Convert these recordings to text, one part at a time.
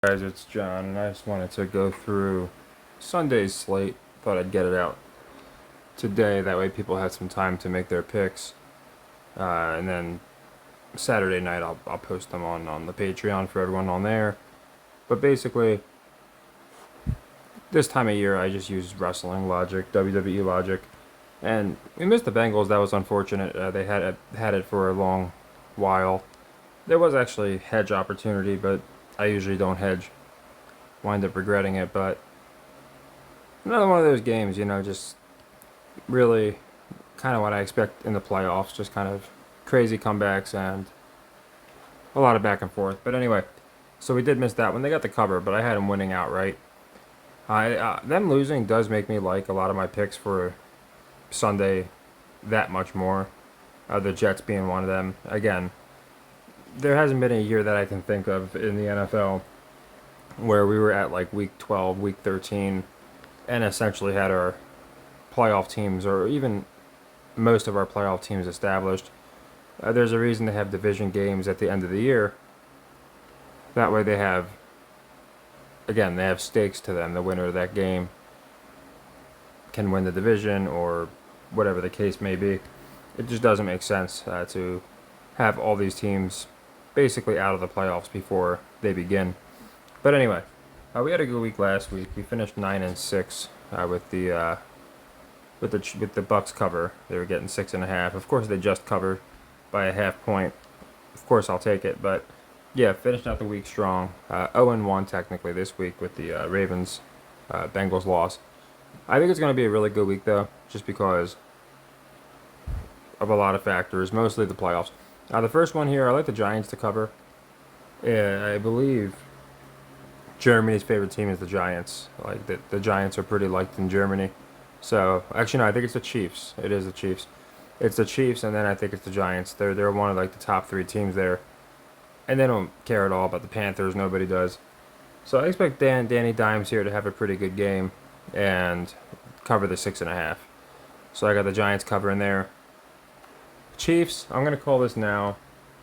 Guys, it's John, and I just wanted to go through Sunday's slate. Thought I'd get it out today, that way people had some time to make their picks. And then Saturday night, I'll post them on the Patreon for everyone on there. But basically, this time of year, I just use wrestling logic, WWE logic. And we missed the Bengals. That was unfortunate. They had it for a long while. There was actually hedge opportunity, but I usually don't hedge. Wind up regretting it, but another one of those games, just really kind of what I expect in the playoffs. Just kind of crazy comebacks and a lot of back and forth. But anyway, so we did miss that one. They got the cover, but I had them winning outright. Them losing does make me like a lot of my picks for Sunday that much more. The Jets being one of them. Again, there hasn't been a year that I can think of in the NFL where we were at like week 12, week 13, and essentially had our playoff teams, or even most of our playoff teams, established. There's a reason they have division games at the end of the year. That way they have stakes to them. The winner of that game can win the division or whatever the case may be. It just doesn't make sense to have all these teams basically out of the playoffs before they begin. But anyway, we had a good week last week. We finished 9-6 with the Bucks cover. They were getting 6.5. Of course, they just covered by a half point. Of course, I'll take it. But yeah, finished out the week strong. 0-1 technically this week with the Ravens Bengals loss. I think it's going to be a really good week though, just because of a lot of factors, mostly the playoffs. The first one here, I like the Giants to cover. I believe Germany's favorite team is the Giants. Like the Giants are pretty liked in Germany. So actually, no, I think it's the Chiefs. It is the Chiefs. It's the Chiefs, and then I think it's the Giants. They're one of like the top three teams there, and they don't care at all about the Panthers. Nobody does. So I expect Danny Dimes here to have a pretty good game and cover the 6.5. So I got the Giants covering there. Chiefs, I'm gonna call this now.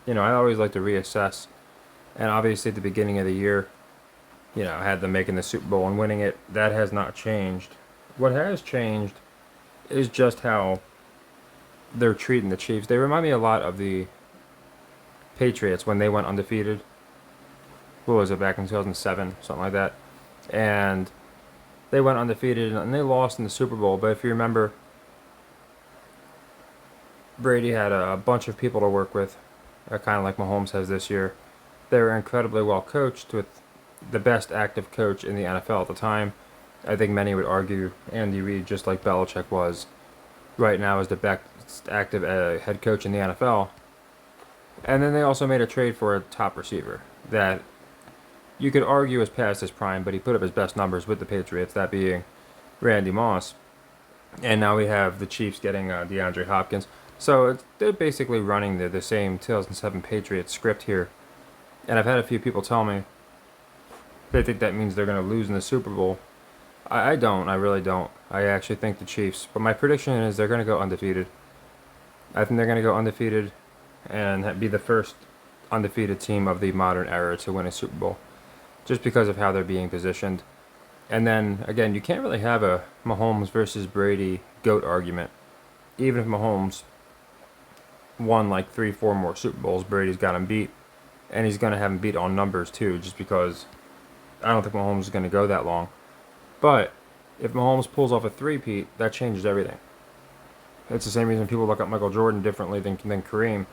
I always like to reassess, and obviously at the beginning of the year, I had them making the Super Bowl and winning it. That has not changed. What has changed is just how they're treating the Chiefs. They remind me a lot of the Patriots when they went undefeated. What was it, back in 2007, something like that? And they went undefeated and they lost in the Super Bowl. But if you remember, Brady had a bunch of people to work with, kind of like Mahomes has this year. They were incredibly well coached with the best active coach in the NFL at the time. I think many would argue Andy Reid, just like Belichick was, right now is the best active head coach in the NFL. And then they also made a trade for a top receiver that you could argue is past his prime, but he put up his best numbers with the Patriots, that being Randy Moss. And now we have the Chiefs getting DeAndre Hopkins. So they're basically running the same 2007 Patriots script here. And I've had a few people tell me they think that means they're going to lose in the Super Bowl. I don't. I really don't. I actually think the Chiefs. But my prediction is they're going to go undefeated. I think they're going to go undefeated and be the first undefeated team of the modern era to win a Super Bowl, just because of how they're being positioned. And then, again, you can't really have a Mahomes versus Brady GOAT argument. Even if Mahomes won like 3-4 more Super Bowls, Brady's got him beat. And he's going to have him beat on numbers too, just because I don't think Mahomes is going to go that long. But if Mahomes pulls off a three-peat, that changes everything. It's the same reason people look at Michael Jordan differently than Kareem.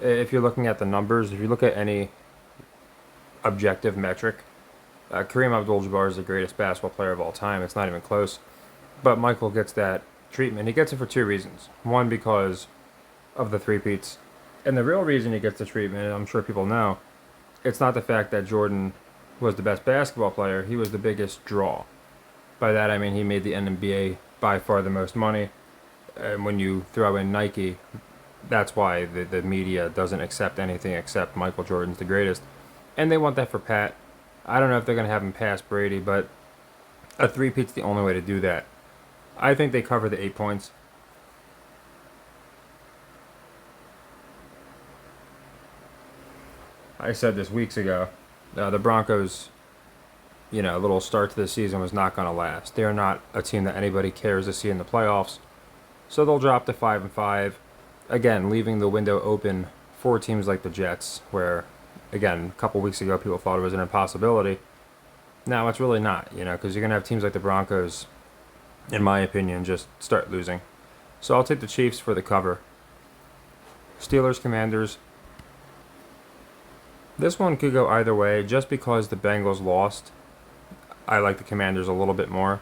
If you're looking at the numbers, if you look at any objective metric, Kareem Abdul-Jabbar is the greatest basketball player of all time. It's not even close. But Michael gets that treatment. He gets it for two reasons. One, because of the three-peats. And the real reason he gets the treatment, and I'm sure people know, it's not the fact that Jordan was the best basketball player. He was the biggest draw. By that I mean he made the NBA by far the most money. And when you throw in Nike, that's why the media doesn't accept anything except Michael Jordan's the greatest. And they want that for Pat. I don't know if they're going to have him pass Brady, but a three-peat's the only way to do that. I think they cover the 8 points. I said this weeks ago. The Broncos, a little start to the season was not going to last. They're not a team that anybody cares to see in the playoffs. So they'll drop to 5-5. Again, leaving the window open for teams like the Jets, where, again, a couple weeks ago people thought it was an impossibility. Now it's really not, because you're going to have teams like the Broncos, in my opinion, just start losing. So I'll take the Chiefs for the cover. Steelers, Commanders. This one could go either way. Just because the Bengals lost, I like the Commanders a little bit more.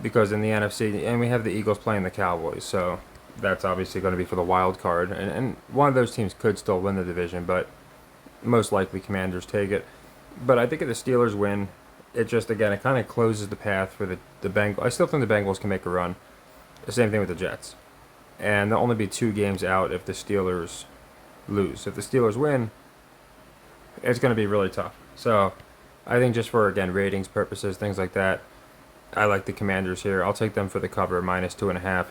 Because in the NFC, and we have the Eagles playing the Cowboys, so that's obviously going to be for the wild card. And one of those teams could still win the division, but most likely Commanders take it. But I think if the Steelers win, it just, again, it kind of closes the path for the Bengals. I still think the Bengals can make a run. The same thing with the Jets. And they'll only be 2 games out if the Steelers lose. If the Steelers win, it's going to be really tough. So I think just for, again, ratings purposes, things like that, I like the Commanders here. I'll take them for the cover, -2.5.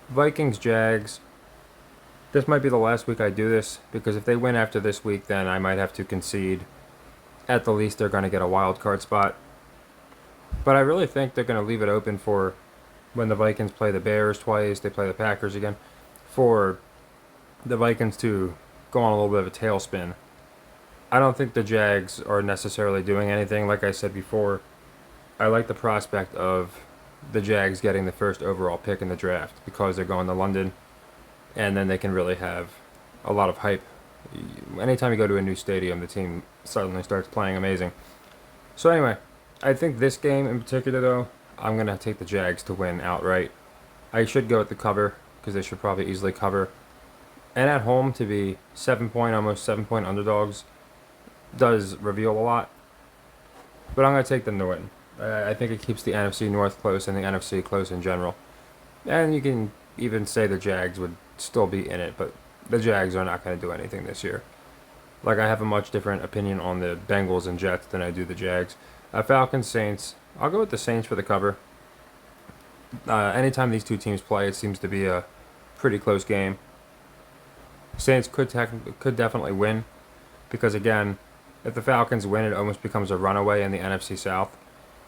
Vikings, Jags. This might be the last week I do this, because if they win after this week, then I might have to concede. At the least, they're going to get a wild card spot. But I really think they're going to leave it open for when the Vikings play the Bears twice, they play the Packers again, for the Vikings to go on a little bit of a tailspin. I don't think the Jags are necessarily doing anything. Like I said before, I like the prospect of the Jags getting the first overall pick in the draft because they're going to London, and then they can really have a lot of hype. Anytime you go to a new stadium, the team suddenly starts playing amazing. So anyway, I think this game in particular, though, I'm going to take the Jags to win outright. I should go with the cover because they should probably easily cover. And at home to be almost 7-point underdogs does reveal a lot. But I'm going to take them to win. I think it keeps the NFC North close and the NFC close in general. And you can even say the Jags would still be in it, but the Jags are not going to do anything this year. Like, I have a much different opinion on the Bengals and Jets than I do the Jags. Falcons, Saints. I'll go with the Saints for the cover. Anytime these two teams play, it seems to be a pretty close game. Saints could definitely win because, again, if the Falcons win, it almost becomes a runaway in the NFC South.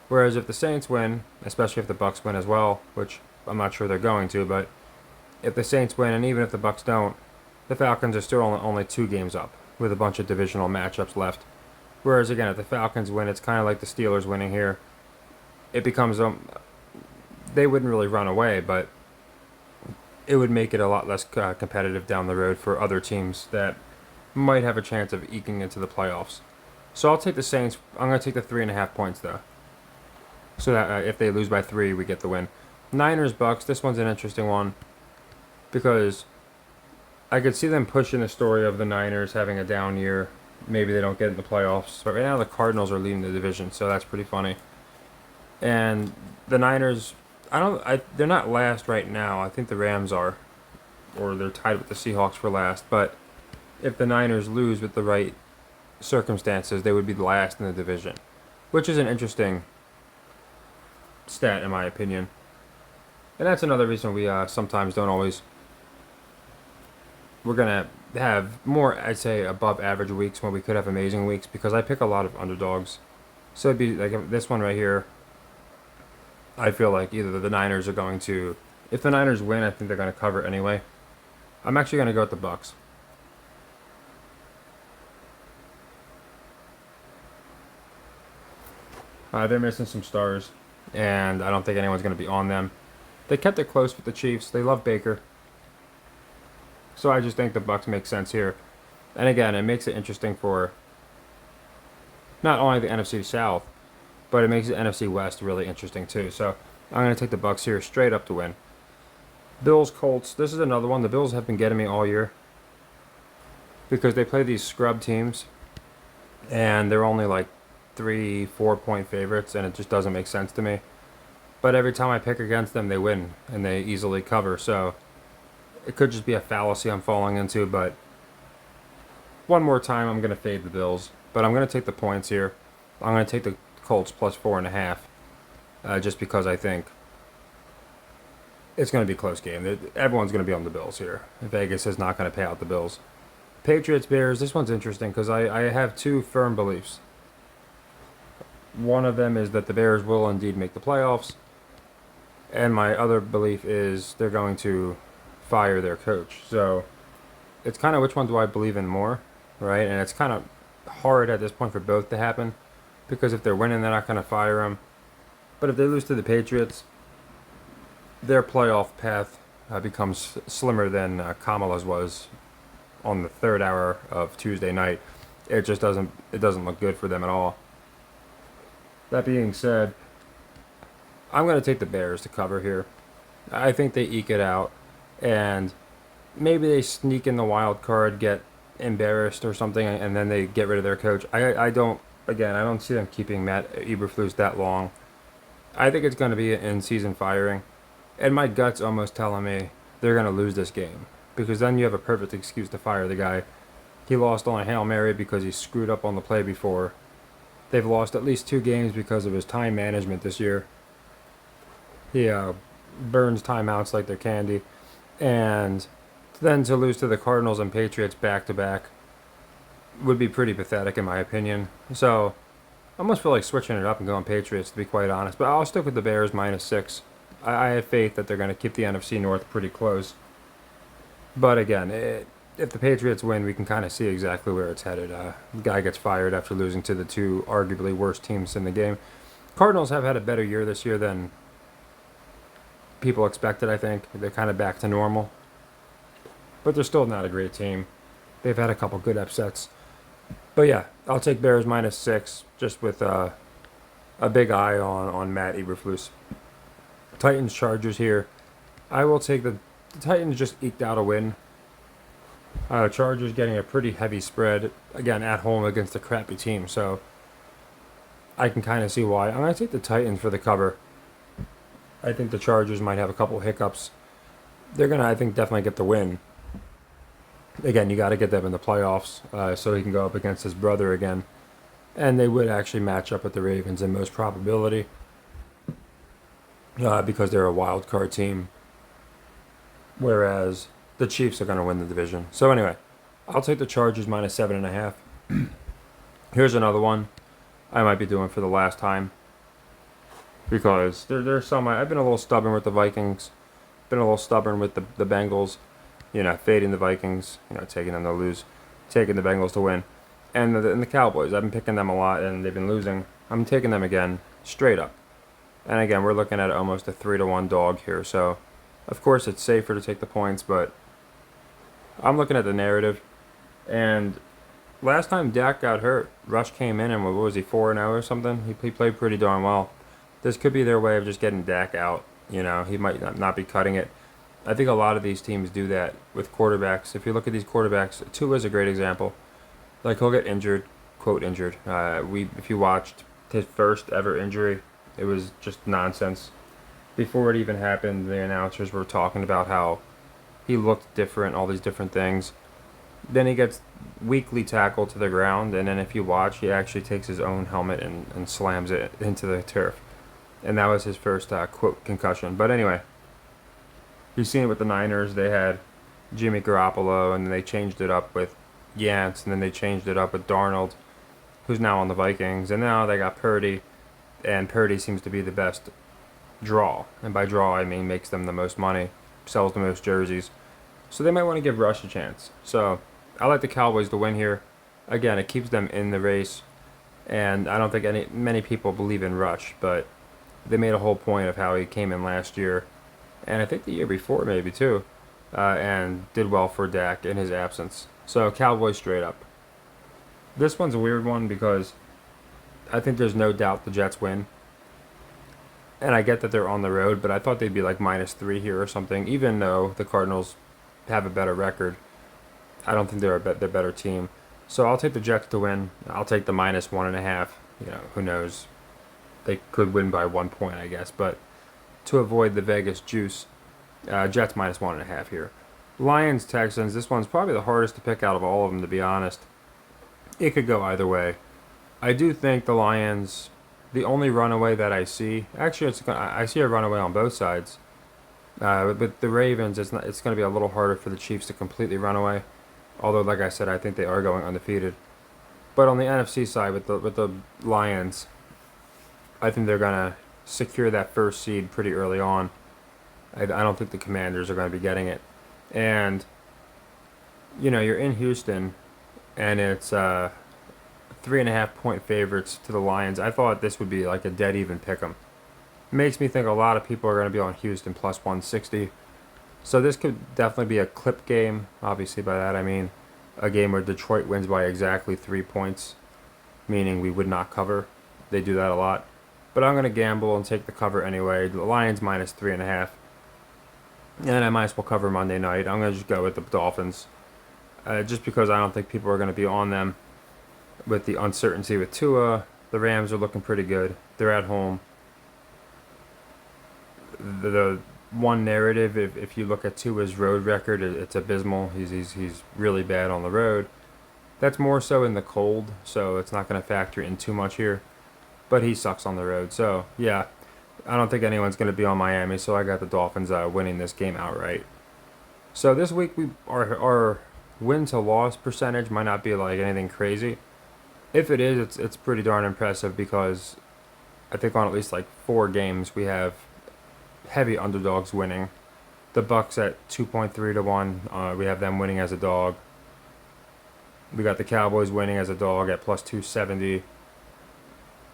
Whereas if the Saints win, especially if the Bucs win as well, which I'm not sure they're going to, but if the Saints win, and even if the Bucs don't, the Falcons are still only 2 games up with a bunch of divisional matchups left. Whereas, again, if the Falcons win, it's kind of like the Steelers winning here. It becomes, they wouldn't really run away, but it would make it a lot less competitive down the road for other teams that might have a chance of eking into the playoffs. So I'll take the Saints. I'm going to take the 3.5 points, though. So that if they lose by 3, we get the win. Niners, Bucks. This one's an interesting one because I could see them pushing the story of the Niners having a down year. Maybe they don't get in the playoffs. But right now the Cardinals are leading the division, so that's pretty funny. And the Niners, they're not last right now. I think the Rams are, or they're tied with the Seahawks for last. But if the Niners lose with the right circumstances, they would be last in the division, which is an interesting stat in my opinion. And that's another reason we sometimes don't always. We're going to have more, I'd say, above average weeks when we could have amazing weeks because I pick a lot of underdogs. So it'd be like this one right here. I feel like either the Niners are going to, if the Niners win, I think they're going to cover anyway. I'm actually going to go with the Bucks. They're missing some stars, and I don't think anyone's going to be on them. They kept it close with the Chiefs. They love Baker. So I just think the Bucks make sense here. And again, it makes it interesting for not only the NFC South, but it makes the NFC West really interesting too. So I'm going to take the Bucks here straight up to win. Bills, Colts. This is another one. The Bills have been getting me all year because they play these scrub teams, and they're only like 3-4 point favorites, and it just doesn't make sense to me. But every time I pick against them, they win, and they easily cover. So it could just be a fallacy I'm falling into, but one more time, I'm going to fade the Bills. But I'm going to take the points here. I'm going to take the Colts plus 4.5, just because I think it's going to be a close game. Everyone's going to be on the Bills here. Vegas is not going to pay Patriots Bears. This one's interesting because I have two firm beliefs. One of them is that the Bears will indeed make the playoffs, and my other belief is they're going to fire their coach. So it's kind of which one do I believe in more, right? And it's kind of hard at this point for both to happen because if they're winning, they're not going to fire them. But if they lose to the Patriots, their playoff path becomes slimmer than Kamala's was on the third hour of Tuesday night. It just doesn't look good for them at all. That being said, I'm going to take the Bears to cover here. I think they eke it out, and maybe they sneak in the wild card, get embarrassed or something, and then they get rid of their coach. I don't see them keeping Matt Eberflus that long. I think it's going to be an in-season firing, and my gut's almost telling me they're going to lose this game, because then you have a perfect excuse to fire the guy. He lost on a Hail Mary because he screwed up on the play before. They've lost at least 2 games because of his time management this year. He burns timeouts like they're candy. And then to lose to the Cardinals and Patriots back-to-back would be pretty pathetic in my opinion. So I almost feel like switching it up and going Patriots, to be quite honest. But I'll stick with the Bears -6. I have faith that they're going to keep the NFC North pretty close. But again, if the Patriots win, we can kind of see exactly where it's headed. The guy gets fired after losing to the two arguably worst teams in the game. Cardinals have had a better year this year than people expected, I think. They're kind of back to normal. But they're still not a great team. They've had a couple good upsets. But yeah, I'll take Bears -6, just with a big eye on Matt Eberflus. Titans Chargers here. I will take the Titans just eked out a win. Chargers getting a pretty heavy spread, again, at home against a crappy team, so I can kind of see why. I'm going to take the Titans for the cover. I think the Chargers might have a couple hiccups. They're going to, I think, definitely get the win. Again, you got to get them in the playoffs so he can go up against his brother again. And they would actually match up with the Ravens in most probability because they're a wild card team. Whereas the Chiefs are going to win the division. So anyway, I'll take the Chargers -7.5. Here's another one I might be doing for the last time. Because there's some, I've been a little stubborn with the Vikings. Been a little stubborn with the Bengals. Fading the Vikings. Taking them to lose. Taking the Bengals to win. And the Cowboys. I've been picking them a lot and they've been losing. I'm taking them again, straight up. And again, we're looking at almost a 3-1 dog here. So, of course, it's safer to take the points, but I'm looking at the narrative. And last time Dak got hurt, Rush came in and what was he, 4-0 or something? He played pretty darn well. This could be their way of just getting Dak out. He might not be cutting it. I think a lot of these teams do that with quarterbacks. If you look at these quarterbacks, Tua is a great example. Like, he'll get injured, quote injured. If you watched his first ever injury, it was just nonsense. Before it even happened, the announcers were talking about how he looked different, all these different things. Then he gets weakly tackled to the ground, and then if you watch, he actually takes his own helmet and slams it into the turf. And that was his first, quote, concussion. But anyway, you've seen it with the Niners. They had Jimmy Garoppolo, and then they changed it up with Yance, and then they changed it up with Darnold, who's now on the Vikings. And now they got Purdy, and Purdy seems to be the best draw. And by draw, I mean makes them the most money, sells the most jerseys. So they might want to give Rush a chance. So I like the Cowboys to win here. Again, it keeps them in the race. And I don't think many people believe in Rush, but they made a whole point of how he came in last year, and I think the year before maybe too, and did well for Dak in his absence. So Cowboys straight up. This one's a weird one because I think there's no doubt the Jets win. And I get that they're on the road, but I thought they'd be like -3 here or something, even though the Cardinals have a better record. I don't think they're the better team. So I'll take the Jets to win. I'll take the -1.5. Who knows? They could win by 1 point, I guess. But to avoid the Vegas juice, Jets -1.5 here. Lions, Texans. This one's probably the hardest to pick out of all of them, to be honest. It could go either way. I do think the Lions, the only runaway that I see, actually, I see a runaway on both sides. But the Ravens, it's going to be a little harder for the Chiefs to completely run away. Although, like I said, I think they are going undefeated. But on the NFC side, with the Lions, I think they're gonna secure that first seed pretty early on. I don't think the Commanders are going to be getting it. And you're in Houston, and it's 3.5 point favorites to the Lions. I thought this would be like a dead even pick 'em. Makes me think a lot of people are going to be on Houston plus 160. So this could definitely be a clip game. Obviously, by that I mean a game where Detroit wins by exactly 3 points, meaning we would not cover. They do that a lot. But I'm going to gamble and take the cover anyway. The Lions minus 3.5. And I might as well cover Monday night. I'm going to just go with the Dolphins. Just because I don't think people are going to be on them with the uncertainty with Tua. The Rams are looking pretty good. They're at home. The one narrative, if you look at Tua's road record, it's abysmal. He's really bad on the road. That's more so in the cold, so it's not going to factor in too much here. But he sucks on the road. So, yeah, I don't think anyone's going to be on Miami, so I got the Dolphins winning this game outright. So this week, our win-to-loss percentage might not be like anything crazy. If it is, it's pretty darn impressive because I think on at least like 4 games we have heavy underdogs winning. The Bucks at 2.3 to 1. We have them winning as a dog. We got the Cowboys winning as a dog at plus 270.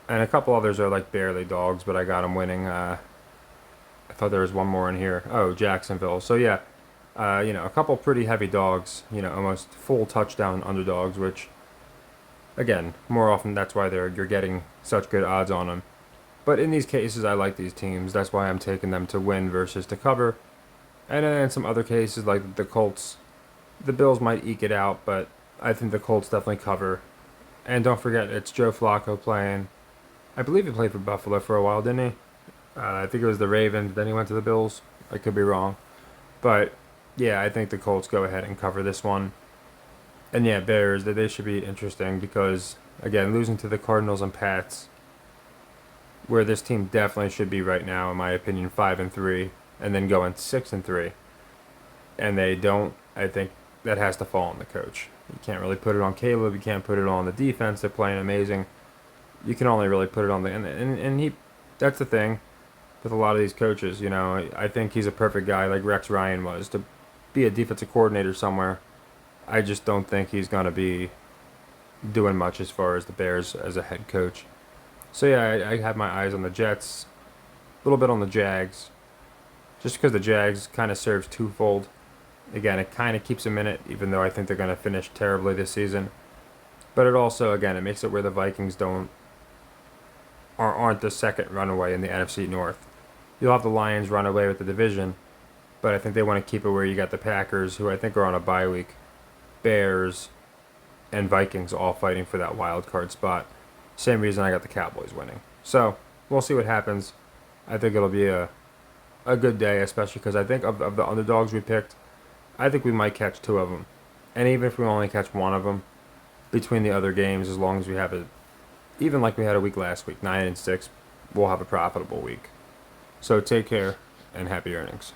And a couple others are like barely dogs, but I got them winning. I thought there was one more in here. Oh, Jacksonville. So yeah, a couple pretty heavy dogs. Almost full touchdown underdogs, which, again, more often that's why you're getting such good odds on them. But in these cases, I like these teams. That's why I'm taking them to win versus to cover. And then in some other cases, like the Colts, the Bills might eke it out, but I think the Colts definitely cover. And don't forget, it's Joe Flacco playing. I believe he played for Buffalo for a while, didn't he? I think it was the Ravens, then he went to the Bills. I could be wrong. But, yeah, I think the Colts go ahead and cover this one. And, yeah, Bears, they should be interesting because, again, losing to the Cardinals and Pats, where this team definitely should be right now, in my opinion, 5-3, and then going 6-3. And they don't. I think that has to fall on the coach. You can't really put it on Caleb. You can't put it on the defense. They're playing amazing. You can only really put it on the and he. That's the thing with a lot of these coaches. I think he's a perfect guy, like Rex Ryan was, to be a defensive coordinator somewhere. I just don't think he's gonna be doing much as far as the Bears as a head coach. So yeah, I have my eyes on the Jets, a little bit on the Jags, just because the Jags kind of serves twofold. Again, it kind of keeps them in it, even though I think they're going to finish terribly this season. But it also, again, it makes it where the Vikings aren't the second runaway in the NFC North. You'll have the Lions run away with the division, but I think they want to keep it where you got the Packers, who I think are on a bye week, Bears, and Vikings all fighting for that wild card spot. Same reason I got the Cowboys winning. So, we'll see what happens. I think it'll be a good day, especially because I think of the underdogs we picked, I think we might catch 2 of them. And even if we only catch 1 of them, between the other games, as long as we have it, even like we had a week last week, 9-6, we'll have a profitable week. So take care and happy earnings.